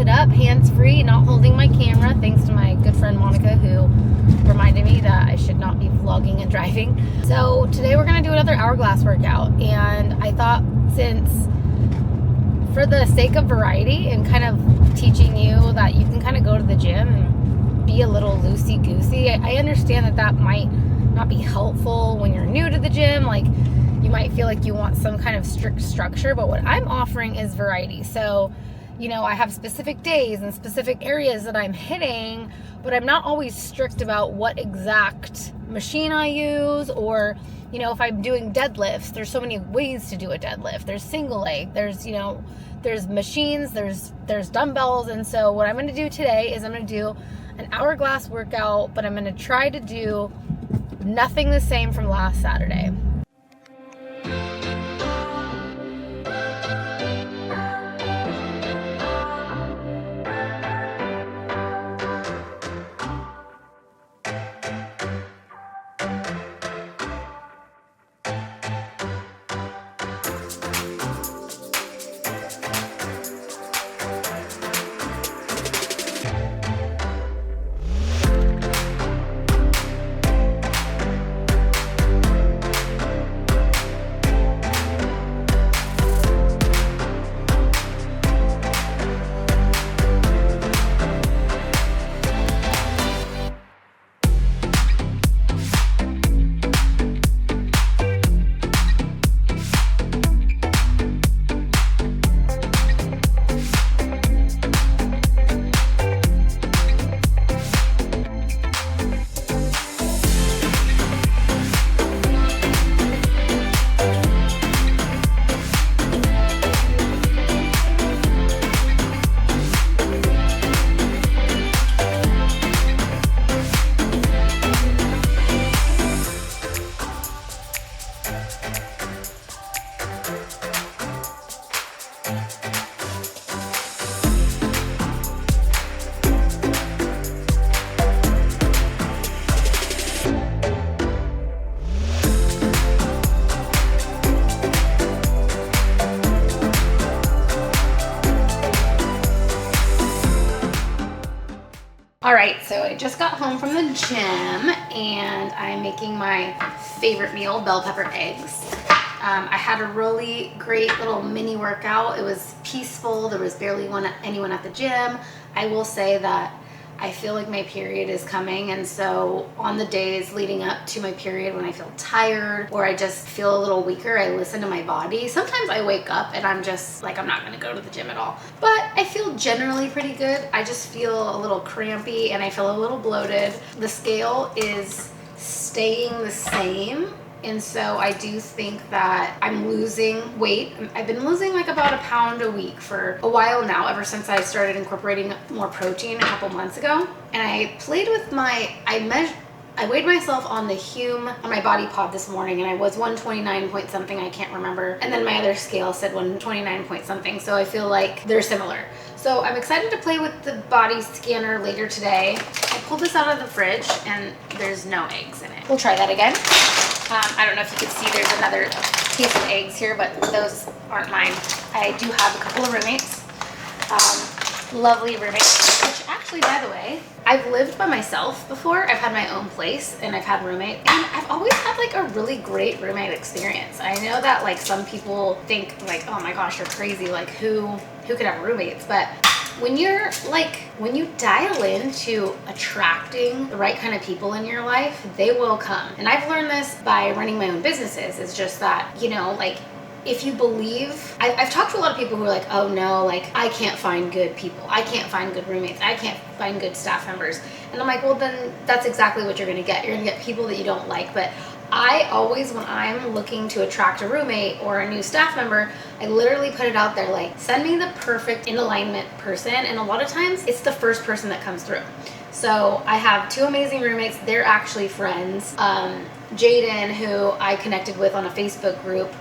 mounted up, hands-free, not holding my camera, thanks to my good friend Monica, who reminded me that I should not be vlogging and driving. So today we're going to do another Hourglass workout, and I thought, since for the sake of variety and kind of teaching you that you can kind of go to the gym and be a little loosey-goosey, I understand that that might not be helpful when you're new to the gym. Like, you might feel like you want some kind of strict structure, but what I'm offering is variety. So, you know, I have specific days and specific areas that I'm hitting, but I'm not always strict about what exact machine I use. Or, you know, if I'm doing deadlifts, there's so many ways to do a deadlift. There's single leg, there's, you know, there's machines, there's dumbbells. And so what I'm going to do today is I'm going to do an Hourglass workout, but I'm going to try to do nothing the same from last Saturday. Alright, so I just got home from the gym and I'm making my favorite meal, bell pepper eggs. I had a really great little mini workout. It was peaceful. There was barely anyone at the gym. I will say that I feel like my period is coming, and so on the days leading up to my period, when I feel tired or I just feel a little weaker, I listen to my body. Sometimes I wake up and I'm just like, I'm not going to go to the gym at all. But I feel generally pretty good. I just feel a little crampy and I feel a little bloated. The scale is staying the same. And so I do think that I'm losing weight. I've been losing like about 1 pound a week for a while now, ever since I started incorporating more protein a couple months ago. And I played with I weighed myself on the Hume on my body pod this morning, and I was 129 point something, I can't remember. And then my other scale said 129 point something, so I feel like they're similar. So I'm excited to play with the body scanner later today. I pulled this out of the fridge and there's no eggs in it. We'll try that again. I don't know if you can see there's another case of eggs here, but those aren't mine. I do have a couple of roommates, lovely roommates, which actually, by the way, I've lived by myself before. I've had my own place and I've had roommates, and I've always had like a really great roommate experience. I know that like some people think like, oh my gosh, you're crazy. Like who could have roommates? But when you dial into attracting the right kind of people in your life, they will come. And I've learned this by running my own businesses. It's just that, you know, like if you believe, I've talked to a lot of people who are like, oh no, like I can't find good people. I can't find good roommates. I can't find good staff members. And I'm like, well, then that's exactly what you're going to get. You're going to get people that you don't like. But I always, when I'm looking to attract a roommate or a new staff member, I literally put it out there like, send me the perfect in alignment person. And a lot of times it's the first person that comes through. So I have 2 amazing roommates. They're actually friends. Jaden, who I connected with on a Facebook group,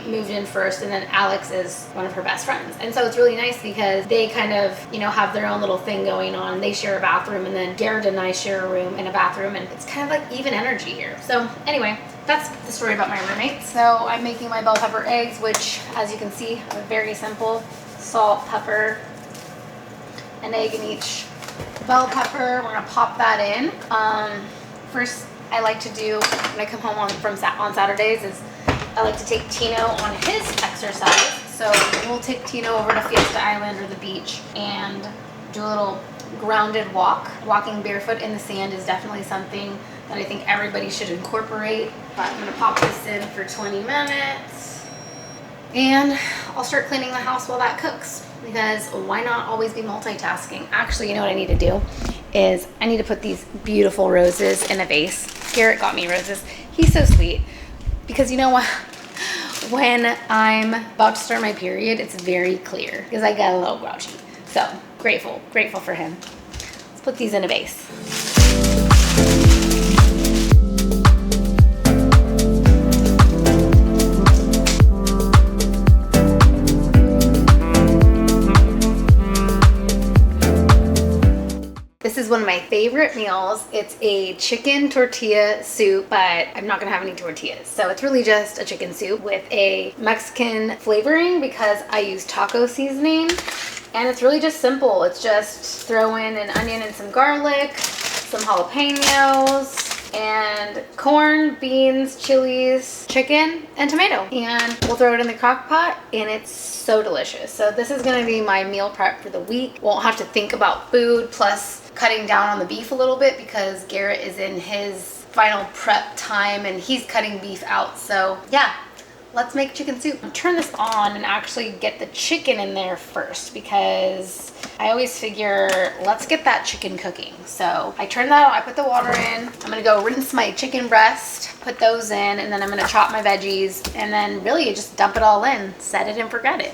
moved in first, and then Alex is one of her best friends. And so it's really nice because they kind of, you know, have their own little thing going on. They share a bathroom, and then Garrett and I share a room and a bathroom, and it's kind of like even energy here. So anyway, that's the story about my roommates. So I'm making my bell pepper eggs, which, as you can see, are very simple. Salt, pepper, an egg in each bell pepper. We're gonna pop that in. First, I like to do when I come home on Saturdays is I like to take Tino on his exercise. So we'll take Tino over to Fiesta Island or the beach and do a little grounded walk. Walking barefoot in the sand is definitely something that I think everybody should incorporate. But I'm gonna pop this in for 20 minutes and I'll start cleaning the house while that cooks, because why not always be multitasking? Actually, you know what I need to do is I need to put these beautiful roses in a vase. Garrett got me roses. He's so sweet, because you know what? When I'm about to start my period, it's very clear because I get a little grouchy. So grateful for him. Let's put these in a vase. This is one of my favorite meals. It's a chicken tortilla soup, but I'm not gonna have any tortillas. So it's really just a chicken soup with a Mexican flavoring because I use taco seasoning. And it's really just simple. It's just throw in an onion and some garlic, some jalapenos, and corn, beans, chilies, chicken, and tomato. And we'll throw it in the crock pot, and it's so delicious. So this is gonna be my meal prep for the week. Won't have to think about food, plus cutting down on the beef a little bit because Garrett is in his final prep time and he's cutting beef out. So yeah, let's make chicken soup. Turn this on and actually get the chicken in there first, because I always figure let's get that chicken cooking. So I turn that on, I put the water in. I'm gonna go rinse my chicken breast, put those in, and then I'm gonna chop my veggies, and then really just dump it all in, set it and forget it.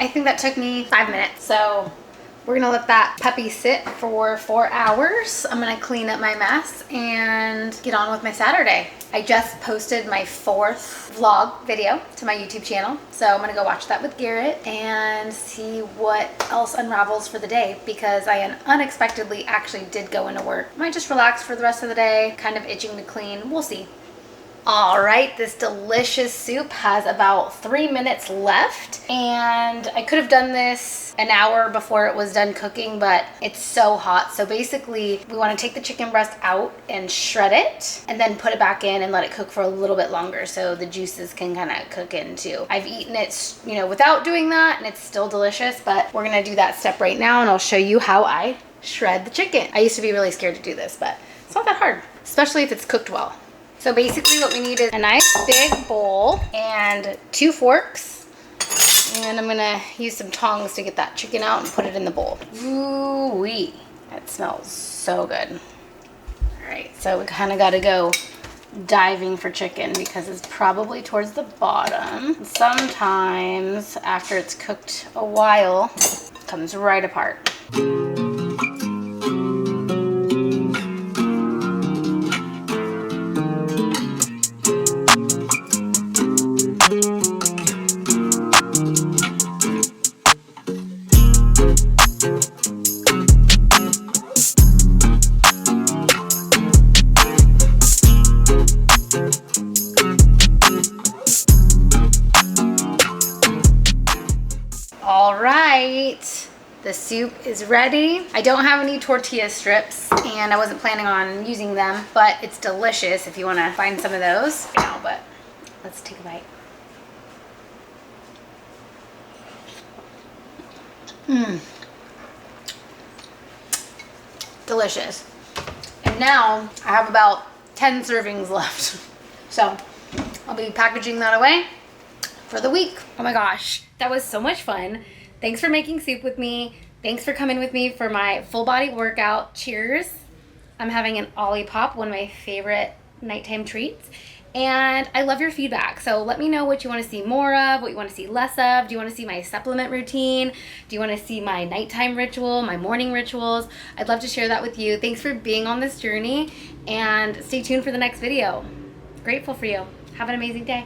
I think that took me 5 minutes. So we're gonna let that puppy sit for 4 hours. I'm gonna clean up my mess and get on with my Saturday. I just posted my 4th vlog video to my YouTube channel. So I'm gonna go watch that with Garrett and see what else unravels for the day, because I unexpectedly actually did go into work. Might just relax for the rest of the day, kind of itching to clean. We'll see. All right, this delicious soup has about 3 minutes left, and I could have done this an hour before it was done cooking, but it's so hot. So basically, we want to take the chicken breast out and shred it, and then put it back in and let it cook for a little bit longer so the juices can kind of cook in too. I've eaten it, without doing that, and it's still delicious, but we're gonna do that step right now, and I'll show you how I shred the chicken. I used to be really scared to do this, but it's not that hard, especially if it's cooked well. So basically what we need is a nice big bowl and 2 forks. And I'm gonna use some tongs to get that chicken out and put it in the bowl. Ooh-wee, that smells so good. All right, so we kind of gotta go diving for chicken because it's probably towards the bottom. Sometimes after it's cooked a while, it comes right apart. The soup is ready. I don't have any tortilla strips and I wasn't planning on using them, but it's delicious if you want to find some of those. But let's take a bite. Delicious. And now I have about 10 servings left. So I'll be packaging that away for the week. Oh my gosh, that was so much fun. Thanks for making soup with me. Thanks for coming with me for my full body workout. Cheers. I'm having an Olipop, one of my favorite nighttime treats. And I love your feedback. So let me know what you want to see more of, what you want to see less of. Do you want to see my supplement routine? Do you want to see my nighttime ritual, my morning rituals? I'd love to share that with you. Thanks for being on this journey, and stay tuned for the next video. Grateful for you. Have an amazing day.